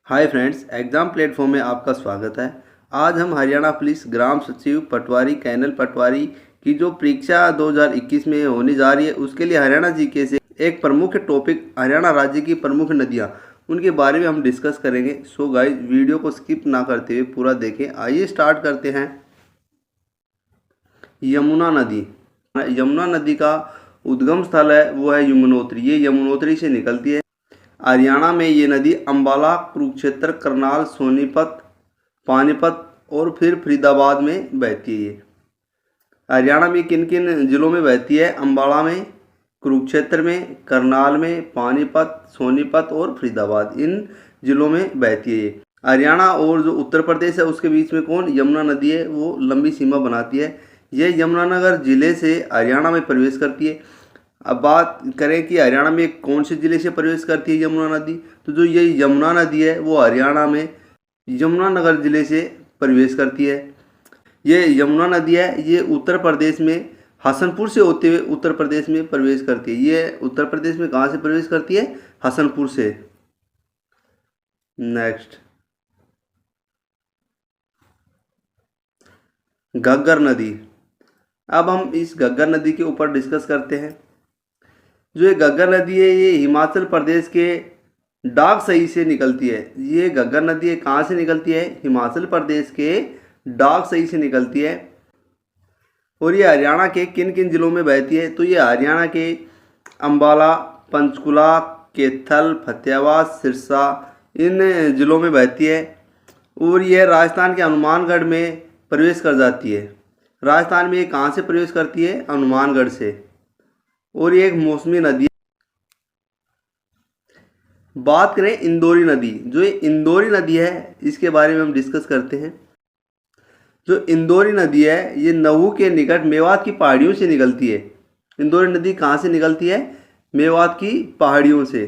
Hi friends, exam platform में आपका स्वागत है। आज हम हरियाणा पुलिस ग्राम सचिव पटवारी कैनल पटवारी की जो परीक्षा 2021 में होने जा रही है उसके लिए हरियाणा जीके से एक प्रमुख टॉपिक हरियाणा राज्य की प्रमुख नदियां उनके बारे में हम डिस्कस करेंगे। सो गाइस, वीडियो को स्किप ना करते हुए पूरा देखें। आइए स्टार्ट करते हैं। यमुना नदी। यमुना नदी का उद्गम स्थल है वो है यमुनोत्री। ये यमुनोत्री से निकलती है। हरियाणा में ये नदी अंबाला, कुरुक्षेत्र, करनाल, सोनीपत, पानीपत और फिर फरीदाबाद में बहती है। ये हरियाणा में किन किन जिलों में बहती है? अंबाला में, कुरुक्षेत्र में, करनाल में, पानीपत, सोनीपत और फरीदाबाद, इन जिलों में बहती है। ये हरियाणा और जो उत्तर प्रदेश है उसके बीच में कौन यमुना नदी है वो लंबी सीमा बनाती है। यह यमुनानगर जिले से हरियाणा में प्रवेश करती है। अब बात करें कि हरियाणा में कौन से ज़िले से प्रवेश करती है यमुना नदी, तो जो ये यमुना नदी है वो हरियाणा में यमुनानगर ज़िले से प्रवेश करती है। ये यमुना नदी है, ये उत्तर प्रदेश में हसनपुर से होते हुए उत्तर प्रदेश में प्रवेश करती है। ये उत्तर प्रदेश में कहाँ से प्रवेश करती है? हसनपुर से। नेक्स्ट, घग्गर नदी। अब हम इस घग्गर नदी के ऊपर डिस्कस करते हैं। जो ये घग्गर नदी है ये हिमाचल प्रदेश के डाक सही से निकलती है। ये घग्गर नदी है कहाँ से निकलती है? हिमाचल प्रदेश के डाक सही से निकलती है। और ये हरियाणा के किन किन जिलों में बहती है? तो ये हरियाणा के अंबाला, पंचकुला, कैथल, फतेहाबाद, सिरसा, इन जिलों में बहती है। और यह राजस्थान के हनुमानगढ़ में प्रवेश कर जाती है। राजस्थान में ये कहाँ से प्रवेश करती है? हनुमानगढ़ से। और ये एक मौसमी नदी है। बात करें इंदौरी नदी। जो ये इंदौरी नदी है इसके बारे में हम डिस्कस करते हैं। जो इंदौरी नदी है ये नहू के निकट मेवात की पहाड़ियों से निकलती है। इंदौरी नदी कहाँ से निकलती है? मेवात की पहाड़ियों से।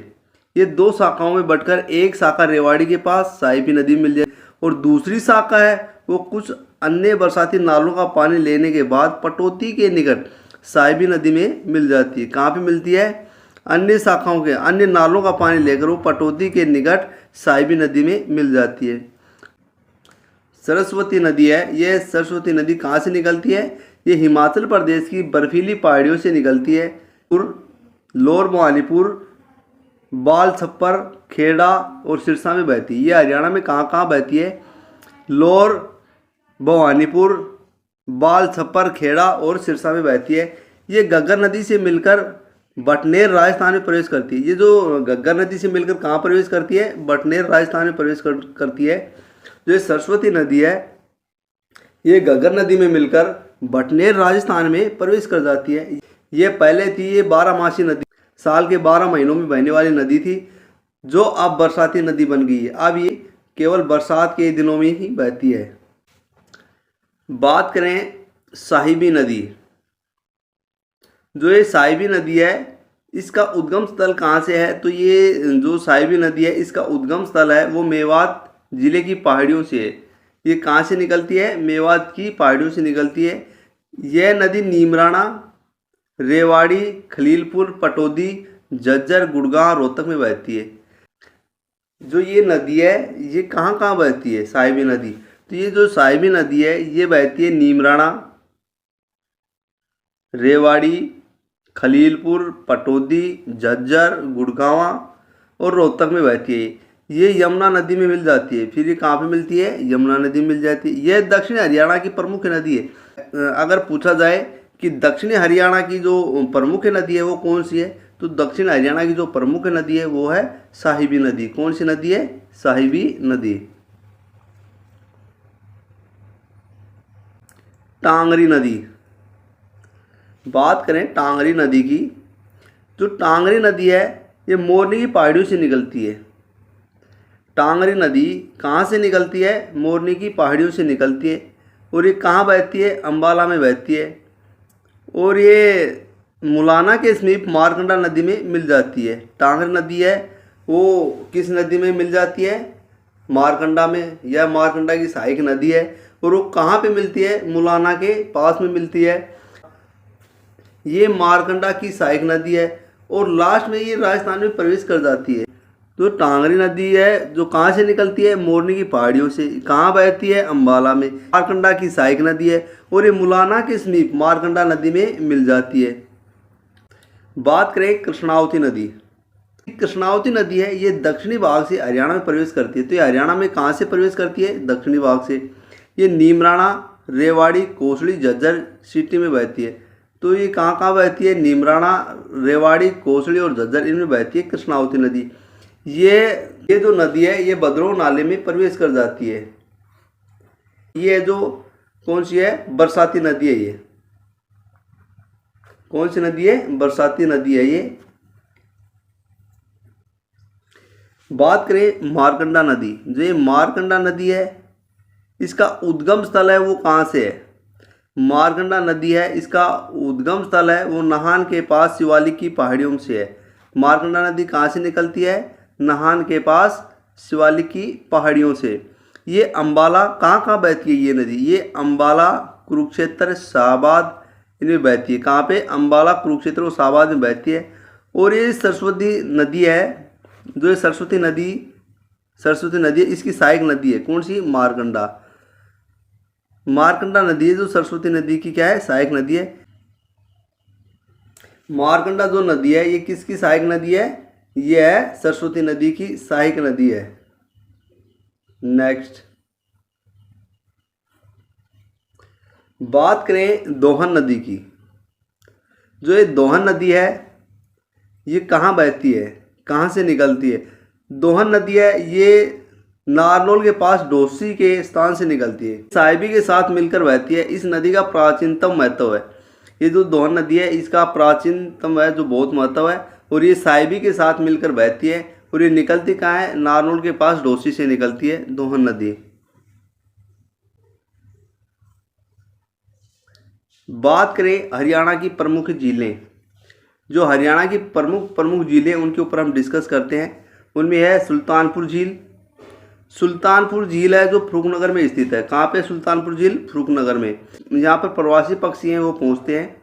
ये दो शाखाओं में बटकर एक शाखा रेवाड़ी के पास साहिबी नदी मिल जाए और दूसरी शाखा है वो कुछ अन्य बरसाती नालों का पानी लेने के बाद पटौती के निकट साहिबी नदी में मिल जाती है। कहाँ पे मिलती है? अन्य शाखाओं के अन्य नालों का पानी लेकर वो पटौती के निकट साहिबी नदी में मिल जाती है। सरस्वती नदी है। ये सरस्वती नदी कहाँ से निकलती है? ये हिमाचल प्रदेश की बर्फीली पहाड़ियों से निकलती है। लोअर भवानीपुर, बाल छप्पर, खेड़ा और सिरसा में बहती है। ये हरियाणा में कहाँ कहाँ बहती है? लोअर भवानीपुर, बाल छप्पर, खेड़ा और सिरसा में बहती है। ये घग्गर नदी से मिलकर बटनेर राजस्थान में प्रवेश करती है। ये जो घग्गर नदी से मिलकर कहाँ प्रवेश करती है? बटनेर राजस्थान में प्रवेश करती है। जो ये सरस्वती नदी है ये घग्गर नदी में मिलकर बटनेर राजस्थान में प्रवेश कर जाती है। ये पहले थी ये 12मासी नदी, साल के 12 महीनों में बहने वाली नदी थी जो अब बरसाती नदी बन गई है। अब ये केवल बरसात के दिनों में ही बहती है। बात करें साहिबी नदी। जो ये साहिबी नदी है इसका उद्गम स्थल कहाँ से है? तो ये जो साहिबी नदी है इसका उद्गम स्थल है वो मेवात जिले की पहाड़ियों से है। ये कहाँ से निकलती है? मेवात की पहाड़ियों से निकलती है। यह नदी नीमराणा, रेवाड़ी, खलीलपुर, पटौदी, झज्जर, गुड़गांव, रोहतक में बहती है। जो ये नदी है ये कहाँ कहाँ बहती है? साहिबी नदी। तो ये जो साहिबी नदी है ये बहती है नीमराणा, रेवाड़ी, खलीलपुर, पटौदी, झज्जर, गुड़गांव और रोहतक में बहती है। ये यमुना नदी में मिल जाती है। फिर ये कहाँ पे मिलती है? यमुना नदी में मिल जाती है। यह दक्षिण हरियाणा की प्रमुख नदी है। अगर पूछा जाए कि दक्षिण हरियाणा की जो प्रमुख नदी है वो कौन सी है, तो दक्षिण हरियाणा की जो प्रमुख नदी है वो है साहिबी नदी। कौन सी नदी है? साहिबी नदी। टांगरी नदी। बात करें टांगरी नदी की। जो टांगरी नदी है ये मोरनी की पहाड़ियों से निकलती है। टांगरी नदी कहाँ से निकलती है? मोरनी की पहाड़ियों से निकलती है। और ये कहाँ बहती है? अंबाला में बहती है। और ये मुलाना के समीप मारकंडा नदी में मिल जाती है। टांगरी नदी है वो किस नदी में मिल जाती है? मारकंडा में। यह मारकंडा की सहायक नदी है और वो कहाँ पे मिलती है? मुलाना के पास में मिलती है। ये मारकंडा की सहायक नदी है और लास्ट में ये राजस्थान में प्रवेश कर जाती है। जो टांगरी नदी है जो कहाँ से निकलती है, मोरनी की पहाड़ियों से। कहाँ बहती है, अम्बाला में। मारकंडा की सहायक नदी है और ये मुलाना के समीप मारकंडा नदी में मिल जाती है। बात करें कृष्णावती नदी। कृष्णावती नदी है ये दक्षिणी भाग से हरियाणा में प्रवेश करती है। तो ये हरियाणा में कहाँ से प्रवेश करती है, दक्षिणी भाग से। ये नीमराणा, रेवाड़ी, कोसली, झज्जर सिटी में बहती है। तो ये कहाँ कहाँ बहती है, नीमराणा, रेवाड़ी, कोसली और झज्जर इनमें बहती है कृष्णावती नदी। ये जो नदी है ये भद्रोह नाले में प्रवेश कर जाती है। ये जो कौन सी है, बरसाती नदी है। ये कौन सी नदी है, बरसाती नदी है ये। बात करें मारकंडा नदी। जो ये मारकंडा नदी है इसका उद्गम स्थल है वो कहाँ से है, मारकंडा नदी है इसका उद्गम स्थल है वो नाहन के पास शिवालिक की पहाड़ियों से है। मारकंडा नदी कहाँ से निकलती है, नाहन के पास शिवालिक की पहाड़ियों से। ये अम्बाला कहाँ कहाँ बहती है ये नदी, ये अम्बाला, कुरुक्षेत्र, शाहबाद इनमें बहती है। कहाँ पे, अम्बाला, कुरुक्षेत्र और शाहबाद में बहती है। और ये सरस्वती नदी है, जो ये सरस्वती नदी है इसकी सहायक नदी है। कौन सी, मारकंडा नदी है जो सरस्वती नदी की क्या है, सहायक नदी है। मारकंडा जो नदी है ये किसकी सहायक नदी है, ये है सरस्वती नदी की सहायक नदी है। नेक्स्ट बात करें दोहन नदी की। जो ये दोहन नदी है ये कहाँ बहती है, कहाँ से निकलती है। दोहन नदी है ये नारनौल के पास डोसी के स्थान से निकलती है, साहिबी के साथ मिलकर बहती है। इस नदी का प्राचीनतम महत्व है। ये जो दोहन नदी है इसका प्राचीनतम है जो बहुत महत्व है। और ये साहिबी के साथ मिलकर बहती है और ये निकलती कहाँ है, नारनौल के पास डोसी से निकलती है दोहन नदी। बात करें हरियाणा की प्रमुख झीलें। जो हरियाणा की प्रमुख झीलें उनके ऊपर हम डिस्कस करते हैं। उनमें है सुल्तानपुर झील। सुल्तानपुर झील है जो फरूखनगर में स्थित है। कहाँ पे, सुल्तानपुर झील फरूखनगर में। यहाँ पर प्रवासी पक्षी हैं वो पहुँचते हैं।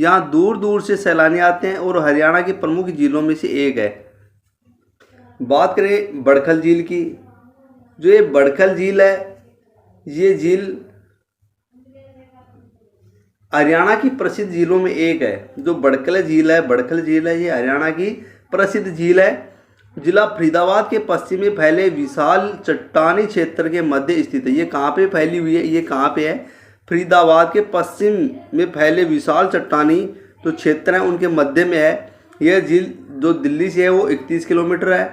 यहाँ दूर दूर से सैलानी आते हैं और हरियाणा की प्रमुख झीलों में से एक है। बात करें बड़खल झील की। जो ये बड़खल झील है ये झील हरियाणा की प्रसिद्ध झीलों में एक है। जो बड़खल झील है ये हरियाणा की प्रसिद्ध झील है। जिला फरीदाबाद के पश्चिम में फैले विशाल चट्टानी क्षेत्र के मध्य स्थित है। ये कहाँ पे फैली हुई है, ये कहाँ पे है, फरीदाबाद के पश्चिम में फैले विशाल चट्टानी जो क्षेत्र हैं उनके मध्य में है। यह झील जो दिल्ली से है वो 31 किलोमीटर है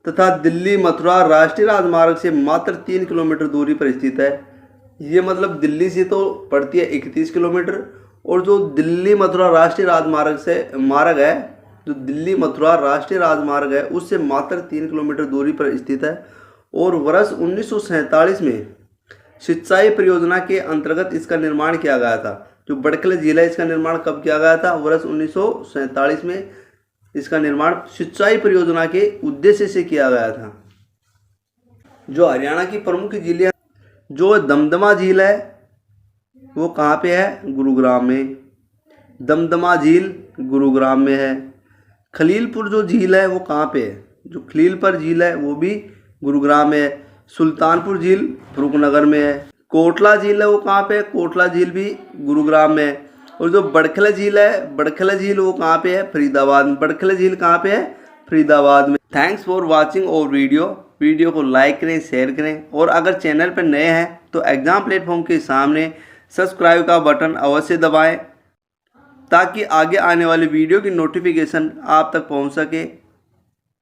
तथा दिल्ली मथुरा राष्ट्रीय राजमार्ग से मात्र 3 किलोमीटर दूरी पर स्थित है। ये मतलब दिल्ली से तो पड़ती है 31 किलोमीटर और जो दिल्ली मथुरा राष्ट्रीय राजमार्ग है, जो दिल्ली मथुरा राष्ट्रीय राजमार्ग है उससे मात्र 3 किलोमीटर दूरी पर स्थित है। और वर्ष 1947 में सिंचाई परियोजना के अंतर्गत इसका निर्माण किया गया था। जो बड़खल झील है इसका निर्माण कब किया गया था, वर्ष 1947 में इसका निर्माण सिंचाई परियोजना के उद्देश्य से किया गया था। जो हरियाणा की प्रमुख झीलें, जो दमदमा झील है वो कहाँ पे है, गुरुग्राम में। दमदमा झील गुरुग्राम में है। खलीलपुर जो झील है वो कहाँ पे है, जो खलीलपुर झील है वो भी गुरुग्राम में है। सुल्तानपुर झील फरूखनगर में है। कोटला झील है वो कहाँ पे है, कोटला झील भी गुरुग्राम में है। और जो बड़खल झील है, बड़खल झील वो कहाँ पे है, फरीदाबाद में। बड़खल झील कहाँ पे है, फरीदाबाद में। थैंक्स फॉर वाचिंग और वीडियो को लाइक करें, शेयर करें और अगर चैनल पर नए हैं तो एग्जाम प्लेटफॉर्म के सामने सब्सक्राइब का बटन अवश्य दबाएं ताकि आगे आने वाली वीडियो की नोटिफिकेशन आप तक पहुंच सके।